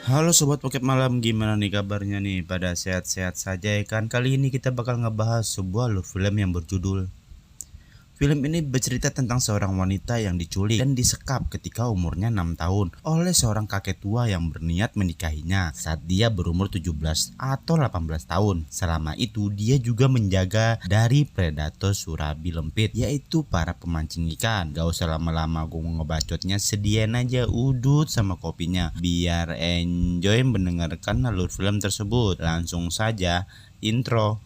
Halo Sobat Pocket Malam, gimana nih kabarnya nih? Pada sehat-sehat saja ya kan? Kali ini kita bakal ngebahas sebuah love film yang berjudul. Film ini bercerita tentang seorang wanita yang diculik dan disekap ketika umurnya 6 tahun oleh seorang kakek tua yang berniat menikahinya saat dia berumur 17 atau 18 tahun. Selama itu dia juga menjaga dari predator surabi lempit, yaitu para pemancing ikan. Gak usah lama-lama gue ngebacotnya, sediain aja udut sama kopinya biar enjoy mendengarkan alur film tersebut. Langsung saja intro.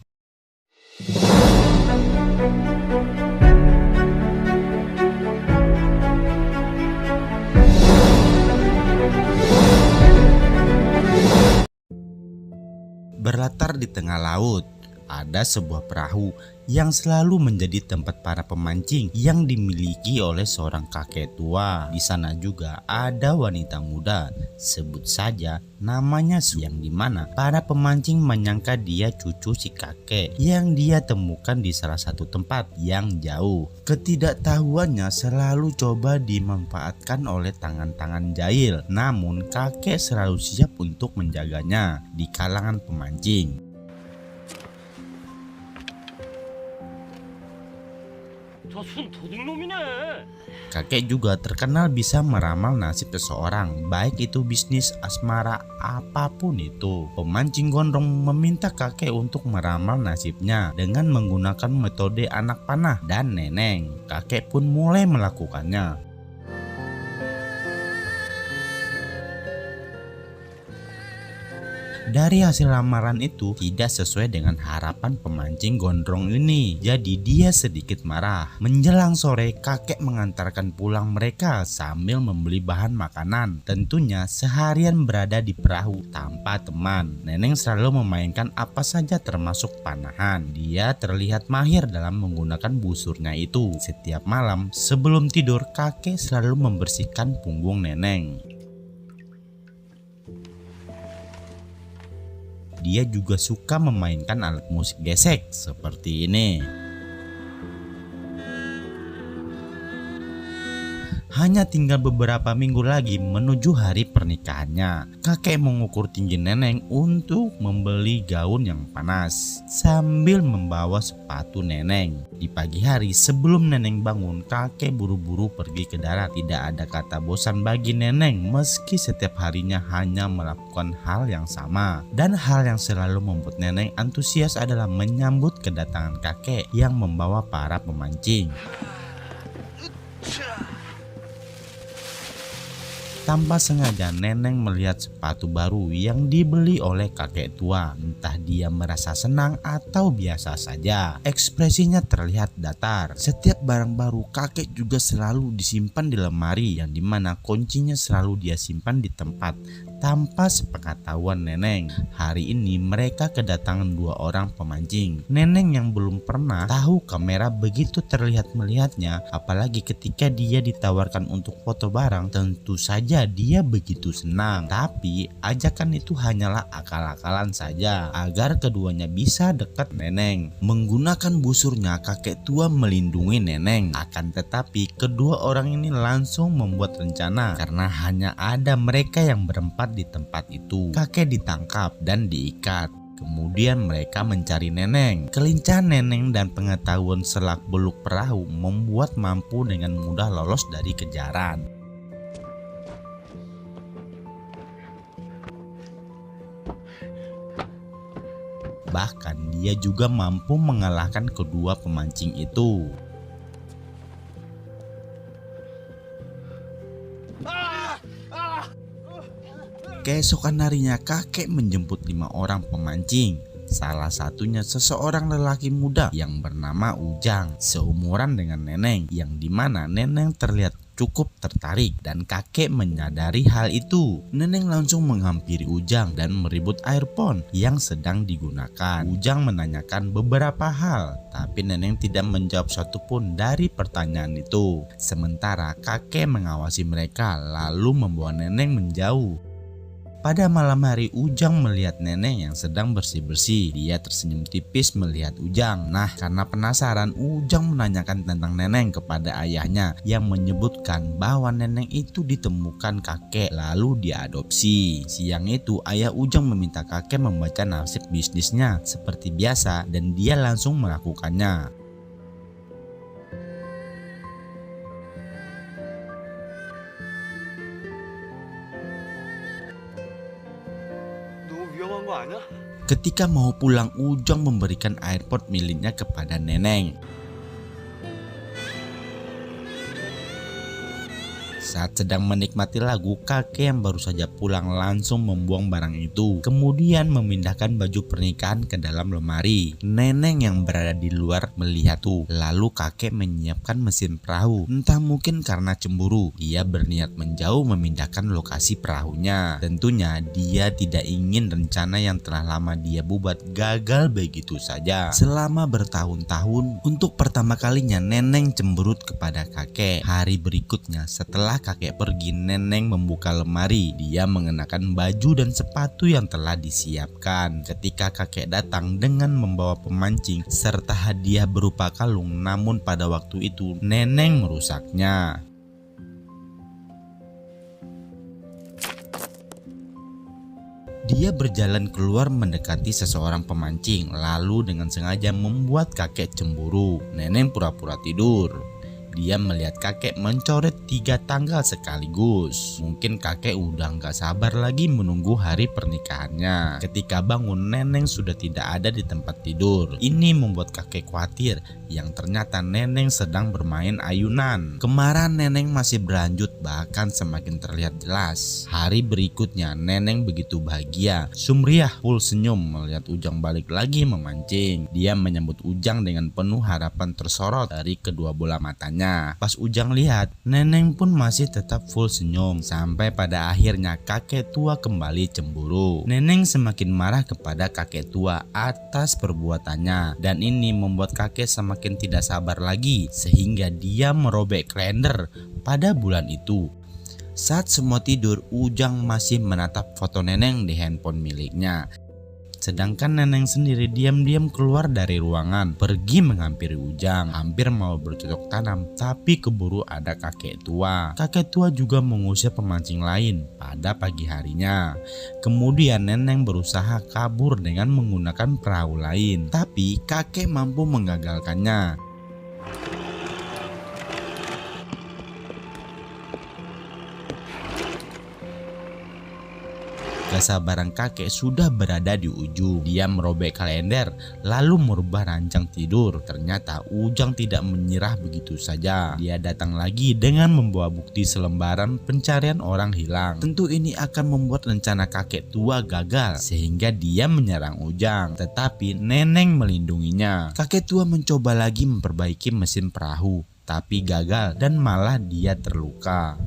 Berlatar di tengah laut, ada sebuah perahu yang selalu menjadi tempat para pemancing yang dimiliki oleh seorang kakek tua. Di sana juga ada wanita muda, sebut saja namanya Su, yang dimana para pemancing menyangka dia cucu si kakek yang dia temukan di salah satu tempat yang jauh. Ketidaktahuannya selalu coba dimanfaatkan oleh tangan-tangan jahil, namun kakek selalu siap untuk menjaganya di kalangan pemancing. Kakek juga terkenal bisa meramal nasib seseorang, baik itu bisnis, asmara, apapun itu. Pemancing gondrong meminta kakek untuk meramal nasibnya dengan menggunakan metode anak panah dan neneng. Kakek pun mulai melakukannya. Dari hasil lamaran itu tidak sesuai dengan harapan pemancing gondrong ini. Jadi dia sedikit marah. Menjelang sore kakek mengantarkan pulang mereka sambil membeli bahan makanan. Tentunya seharian berada di perahu tanpa teman. Neneng selalu memainkan apa saja termasuk panahan. Dia terlihat mahir dalam menggunakan busurnya itu. Setiap malam sebelum tidur kakek selalu membersihkan punggung neneng. Dia juga suka memainkan alat musik gesek seperti ini. Hanya tinggal beberapa minggu lagi menuju hari pernikahannya. Kakek mengukur tinggi neneng untuk membeli gaun yang panas sambil membawa sepatu neneng. Di pagi hari sebelum neneng bangun, kakek buru-buru pergi ke darat. Tidak ada kata bosan bagi neneng meski setiap harinya hanya melakukan hal yang sama. Dan hal yang selalu membuat neneng antusias adalah menyambut kedatangan kakek yang membawa para pemancing. Tanpa sengaja neneng melihat sepatu baru yang dibeli oleh kakek tua. Entah dia merasa senang atau biasa saja, ekspresinya terlihat datar. Setiap barang baru kakek juga selalu disimpan di lemari yang dimana kuncinya selalu dia simpan di tempat tanpa sepengetahuan neneng. Hari ini mereka kedatangan dua orang pemancing. Neneng yang belum pernah tahu kamera begitu terlihat melihatnya, apalagi ketika dia ditawarkan untuk foto bareng, tentu saja dia begitu senang. Tapi ajakan itu hanyalah akal-akalan saja agar keduanya bisa dekat neneng. Menggunakan busurnya kakek tua melindungi neneng. Akan tetapi kedua orang ini langsung membuat rencana karena hanya ada mereka yang berempat di tempat itu. Kakek ditangkap dan diikat. Kemudian mereka mencari neneng. Kelincahan neneng dan pengetahuan selak beluk perahu membuat mampu dengan mudah lolos dari kejaran. Bahkan dia juga mampu mengalahkan kedua pemancing itu. Keesokan harinya kakek menjemput 5 orang pemancing. Salah satunya seseorang lelaki muda yang bernama Ujang, seumuran dengan neneng, yang dimana neneng terlihat cukup tertarik dan kakek menyadari hal itu. Neneng langsung menghampiri Ujang dan merebut earphone yang sedang digunakan. Ujang menanyakan beberapa hal, tapi neneng tidak menjawab satupun dari pertanyaan itu. Sementara kakek mengawasi mereka lalu membawa neneng menjauh. Pada malam hari, Ujang melihat nenek yang sedang bersih-bersih. Dia tersenyum tipis melihat Ujang. Nah, karena penasaran, Ujang menanyakan tentang nenek kepada ayahnya yang menyebutkan bahwa nenek itu ditemukan kakek lalu diadopsi. Siang itu, ayah Ujang meminta kakek membaca nasib bisnisnya seperti biasa dan dia langsung melakukannya. 너무 위험한 거 아니야? Ketika mau pulang, Ujang memberikan airpod miliknya kepada nenek. Saat sedang menikmati lagu, kakek yang baru saja pulang langsung membuang barang itu. Kemudian memindahkan baju pernikahan ke dalam lemari. Nenek yang berada di luar melihat tuh. Lalu kakek menyiapkan mesin perahu. Entah mungkin karena cemburu, dia berniat menjauh memindahkan lokasi perahunya. Tentunya dia tidak ingin rencana yang telah lama dia buat gagal begitu saja. Selama bertahun-tahun, untuk pertama kalinya nenek cemberut kepada kakek. Hari berikutnya setelah kakek pergi, nenek membuka lemari. Dia mengenakan baju dan sepatu yang telah disiapkan. Ketika kakek datang dengan membawa pemancing serta hadiah berupa kalung, namun pada waktu itu nenek merusaknya. Dia berjalan keluar mendekati seseorang pemancing, lalu dengan sengaja membuat kakek cemburu. Nenek pura-pura tidur. Dia melihat kakek mencoret 3 tanggal sekaligus. Mungkin kakek udah gak sabar lagi menunggu hari pernikahannya. Ketika bangun, nenek sudah tidak ada di tempat tidur. Ini membuat kakek khawatir, yang ternyata nenek sedang bermain ayunan. Kemarahan nenek masih berlanjut, bahkan semakin terlihat jelas. Hari berikutnya, nenek begitu bahagia. Sumriah full senyum melihat Ujang balik lagi memancing. Dia menyambut Ujang dengan penuh harapan tersorot dari kedua bola matanya. Pas Ujang lihat, nenek pun masih tetap full senyum. Sampai pada akhirnya kakek tua kembali cemburu. Nenek semakin marah kepada kakek tua atas perbuatannya, dan ini membuat kakek semakin tidak sabar lagi, sehingga dia merobek kalender pada bulan itu. Saat semua tidur, Ujang masih menatap foto nenek di handphone miliknya. Sedangkan nenek sendiri diam-diam keluar dari ruangan, pergi menghampiri Ujang, hampir mau bercocok tanam, tapi keburu ada kakek tua. Kakek tua juga mengusir pemancing lain pada pagi harinya. Kemudian nenek berusaha kabur dengan menggunakan perahu lain, tapi kakek mampu menggagalkannya. Kesabaran kakek sudah berada di ujung. Dia merobek kalender lalu merubah rancang tidur. Ternyata Ujang tidak menyerah begitu saja. Dia datang lagi dengan membawa bukti selembaran pencarian orang hilang. Tentu ini akan membuat rencana kakek tua gagal, sehingga dia menyerang Ujang. Tetapi nenek melindunginya. Kakek tua mencoba lagi memperbaiki mesin perahu, tapi gagal dan malah dia terluka.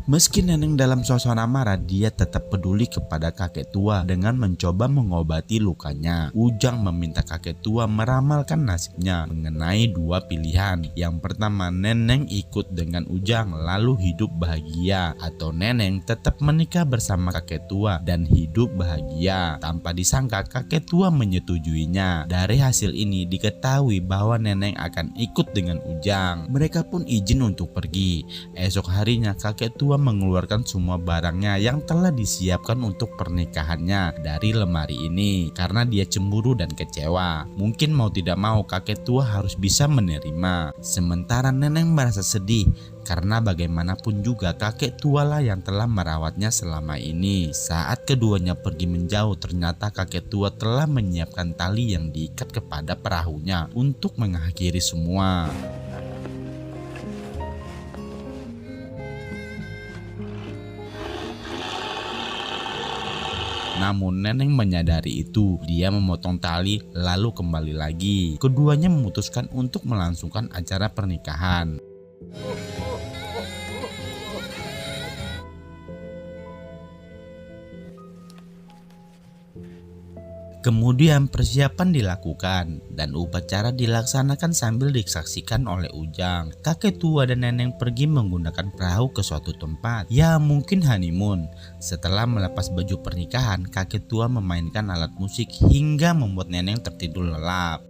Meski nenek dalam suasana marah, dia tetap peduli kepada kakek tua dengan mencoba mengobati lukanya. Ujang meminta kakek tua meramalkan nasibnya mengenai 2 pilihan. Yang pertama, nenek ikut dengan Ujang lalu hidup bahagia, atau nenek tetap menikah bersama kakek tua dan hidup bahagia. Tanpa disangka, kakek tua menyetujuinya. Dari hasil ini diketahui bahwa nenek akan ikut dengan Ujang. Mereka pun izin untuk pergi. Esok harinya kakek tua mengeluarkan semua barangnya yang telah disiapkan untuk pernikahannya dari lemari ini karena dia cemburu dan kecewa. Mungkin mau tidak mau kakek tua harus bisa menerima. Sementara nenek merasa sedih karena bagaimanapun juga kakek tua lah yang telah merawatnya selama ini. Saat keduanya pergi menjauh, ternyata kakek tua telah menyiapkan tali yang diikat kepada perahunya untuk mengakhiri semua. Namun nenek menyadari itu. Dia memotong tali lalu kembali lagi. Keduanya memutuskan untuk melangsungkan acara pernikahan. Kemudian persiapan dilakukan dan upacara dilaksanakan sambil disaksikan oleh Ujang. Kakek tua dan nenek pergi menggunakan perahu ke suatu tempat, ya mungkin honeymoon. Setelah melepas baju pernikahan, kakek tua memainkan alat musik hingga membuat nenek tertidur lelap.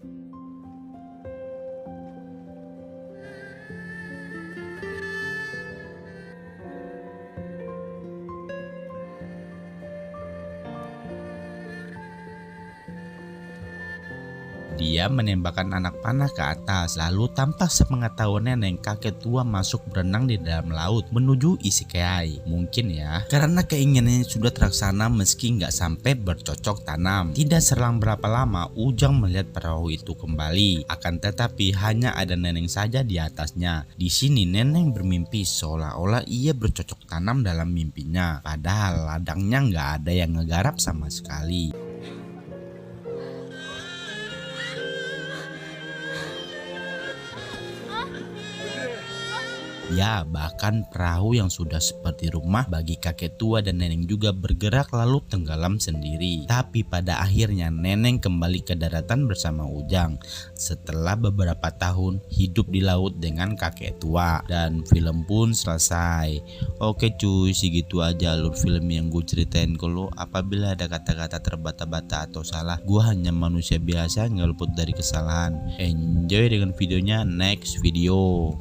Dia menembakkan anak panah ke atas, lalu tanpa sepengetahuan nenek, kakek tua masuk berenang di dalam laut menuju Isekai. Mungkin ya, karena keinginannya sudah terlaksana meski nggak sampai bercocok tanam. Tidak selang berapa lama, Ujang melihat perahu itu kembali. Akan tetapi hanya ada nenek saja di atasnya. Di sini nenek bermimpi seolah-olah ia bercocok tanam dalam mimpinya. Padahal ladangnya nggak ada yang ngegarap sama sekali. Ya, bahkan perahu yang sudah seperti rumah bagi kakek tua dan nenek juga bergerak lalu tenggelam sendiri. Tapi pada akhirnya nenek kembali ke daratan bersama Ujang setelah beberapa tahun hidup di laut dengan kakek tua. Dan film pun selesai. Oke cuy, segitu aja alur film yang gue ceritain ke lo. Apabila ada kata-kata terbata-bata atau salah, gue hanya manusia biasa yang nggak luput dari kesalahan. Enjoy dengan videonya, next video.